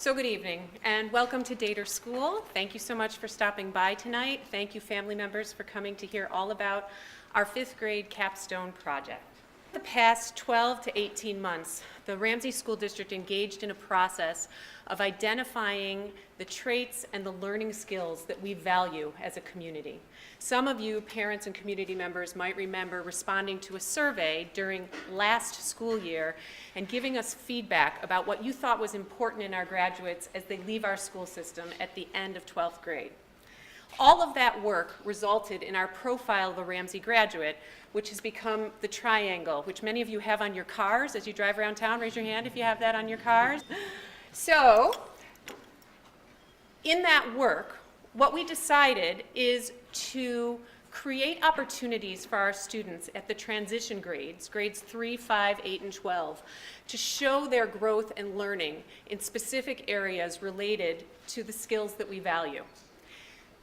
So good evening and welcome to Dater School. Thank you so much for stopping by tonight. Thank you family members for coming to hear all about our 5th grade capstone project. The past 12 to 18 months, the Ramsey School District engaged in a process of identifying the traits and the learning skills that we value as a community. Some of you, parents and community members, might remember responding to a survey during last school year and giving us feedback about what you thought was important in our graduates as they leave our school system at the end of 12th grade. All of that work resulted in our profile of a Ramsey graduate, which has become the triangle, which many of you have on your cars as you drive around town. Raise your hand if you have that on your cars. So, in that work, what we decided is to create opportunities for our students at the transition grades, grades 3, 5, 8, and 12, to show their growth and learning in specific areas related to the skills that we value.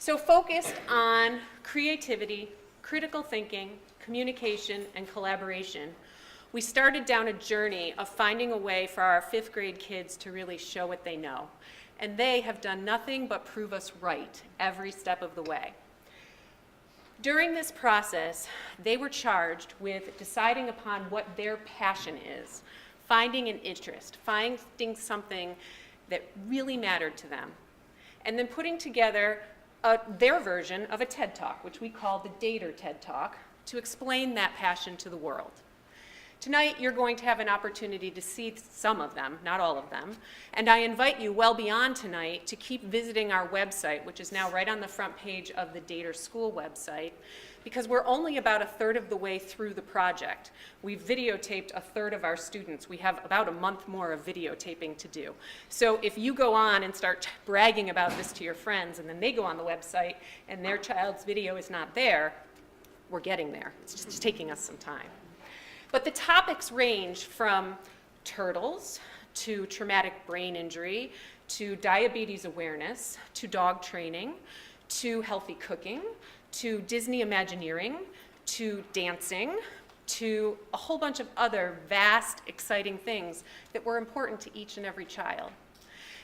So focused on creativity, critical thinking, communication, and collaboration, we started down a journey of finding a way for our 5th grade kids to really show what they know. And they have done nothing but prove us right every step of the way. During this process, they were charged with deciding upon what their passion is, finding an interest, finding something that really mattered to them, and then putting together their version of a TED Talk, which we call the Dater TED Talk, to explain that passion to the world. Tonight, you're going to have an opportunity to see some of them, not all of them, and I invite you well beyond tonight to keep visiting our website, which is now right on the front page of the Dater School website, because we're only about a third of the way through the project. We've videotaped a third of our students. We have about a month more of videotaping to do. So if you go on and start bragging about this to your friends, and then they go on the website and their child's video is not there, we're getting there. It's just taking us some time. But the topics range from turtles to traumatic brain injury to diabetes awareness to dog training to healthy cooking to Disney Imagineering to dancing to a whole bunch of other vast, exciting things that were important to each and every child.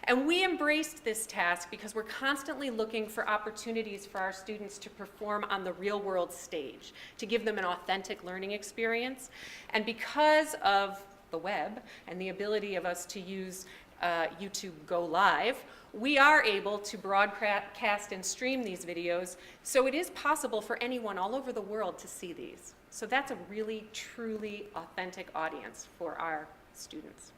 And we embraced this task because we're constantly looking for opportunities for our students to perform on the real world stage, to give them an authentic learning experience. And because of the web and the ability of us to use YouTube Go Live, we are able to broadcast and stream these videos, so it is possible for anyone all over the world to see these. So that's a really, truly authentic audience for our students.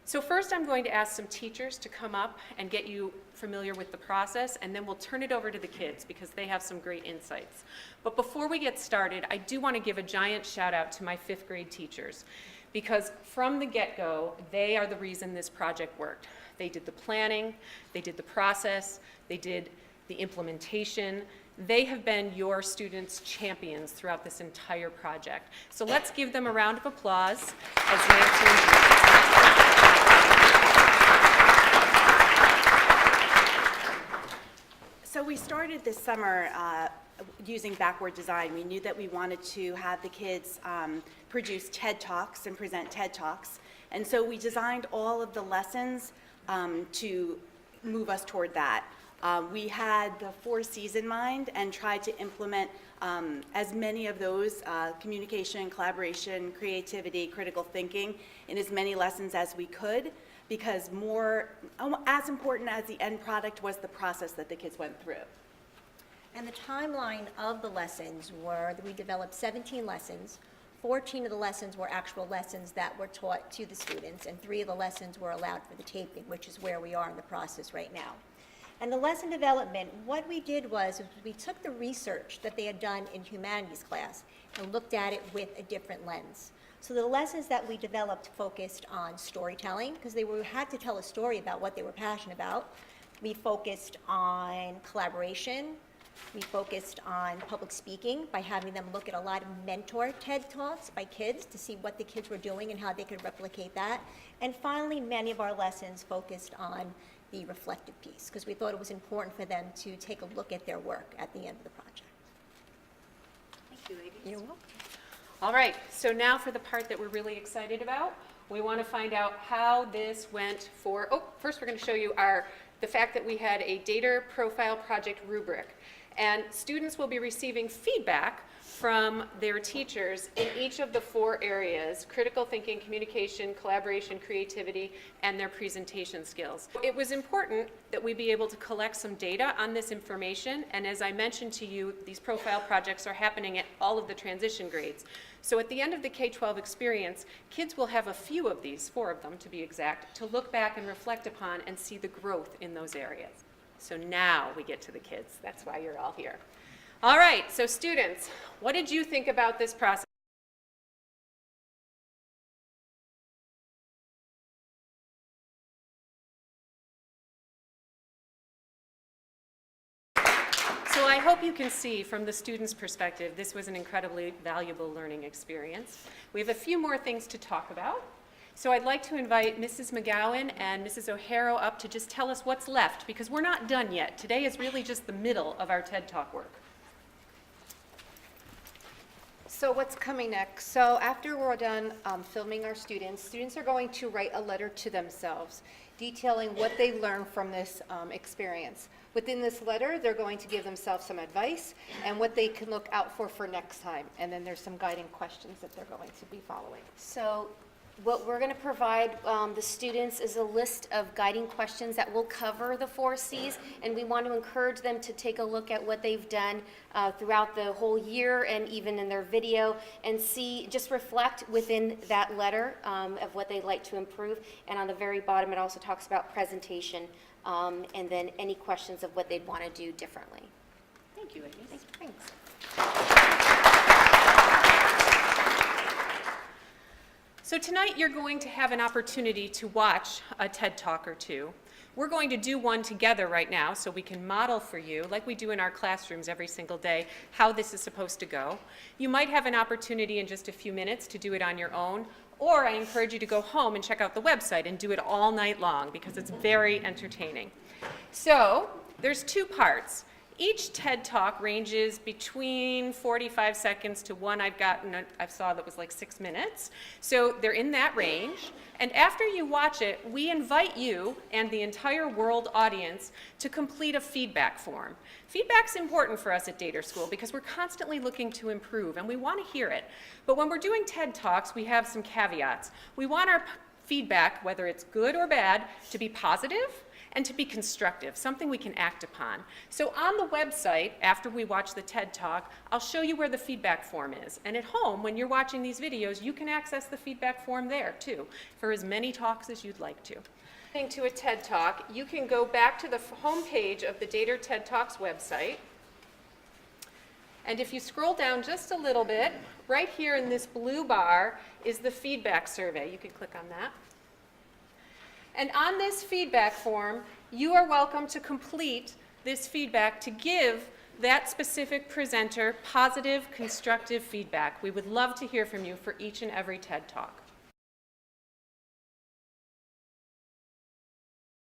So first I'm going to ask some teachers to come up and get you familiar with the process, and then we'll turn it over to the kids because they have some great insights. But before we get started, I do want to give a giant shout out to my 5th grade teachers, because from the get-go, they are the reason this project worked. They did the planning, they did the process, they did the implementation. They have been your students' champions throughout this entire project. So let's give them a round of applause as Nancy and So we started this summer using backward design. We knew that we wanted to have the kids produce TED Talks and present TED Talks. And so we designed all of the lessons to move us toward that. We had the 4 C's in mind and tried to implement as many of those, communication, collaboration, creativity, critical thinking, in as many lessons as we could, because as important as the end product was the process that the kids went through. And the timeline of the lessons were that we developed 17 lessons. 14 of the lessons were actual lessons that were taught to the students, and 3 of the lessons were allowed for the taping, which is where we are in the process right now. And the lesson development, what we did was we took the research that they had done in humanities class and looked at it with a different lens. So the lessons that we developed focused on storytelling, because they had to tell a story about what they were passionate about. We focused on collaboration. We focused on public speaking by having them look at a lot of mentor TED Talks by kids to see what the kids were doing and how they could replicate that. And finally, many of our lessons focused on the reflective piece, because we thought it was important for them to take a look at their work at the end of the project. Thank you, ladies. You're welcome. All right, so now for the part that we're really excited about. We want to find out how this went for, first we're going to show you the fact that we had a data profile project rubric. And students will be receiving feedback from their teachers in each of the 4 areas: critical thinking, communication, collaboration, creativity, and their presentation skills. It was important that we be able to collect some data on this information, and as I mentioned to you, these profile projects are happening at all of the transition grades. So at the end of the K-12 experience, kids will have a few of these, 4 of them to be exact, to look back and reflect upon and see the growth in those areas. So now we get to the kids. That's why you're all here. All right, so students, what did you think about this process? So I hope you can see from the students' perspective, this was an incredibly valuable learning experience. We have a few more things to talk about. So I'd like to invite Mrs. McGowan and Mrs. O'Hara up to just tell us what's left, because we're not done yet. Today is really just the middle of our TED Talk work. So what's coming next? So after we're done filming our students are going to write a letter to themselves detailing what they learned from this experience. Within this letter, they're going to give themselves some advice and what they can look out for next time. And then there's some guiding questions that they're going to be following. So what we're going to provide the students is a list of guiding questions that will cover the 4 C's, and we want to encourage them to take a look at what they've done throughout the whole year and even in their video, and just reflect within that letter of what they'd like to improve. And on the very bottom, it also talks about presentation and then any questions of what they'd want to do differently. Thank you, Amy. Thanks. So tonight you're going to have an opportunity to watch a TED Talk or 2. We're going to do one together right now so we can model for you, like we do in our classrooms every single day, how this is supposed to go. You might have an opportunity in just a few minutes to do it on your own, or I encourage you to go home and check out the website and do it all night long because it's very entertaining. So there's 2 parts. Each TED Talk ranges between 45 seconds to one I saw that was like 6 minutes. So they're in that range. And after you watch it, we invite you and the entire world audience to complete a feedback form. Feedback's important for us at Dater School because we're constantly looking to improve and we want to hear it. But when we're doing TED Talks, we have some caveats. We want our feedback, whether it's good or bad, to be positive and to be constructive, something we can act upon. So on the website, after we watch the TED Talk, I'll show you where the feedback form is. And at home, when you're watching these videos, you can access the feedback form there too, for as many talks as you'd like to. To a TED Talk, you can go back to the home page of the Dater TED Talks website. And if you scroll down just a little bit, right here in this blue bar is the feedback survey. You can click on that. And on this feedback form, you are welcome to complete this feedback to give that specific presenter positive, constructive feedback. We would love to hear from you for each and every TED Talk.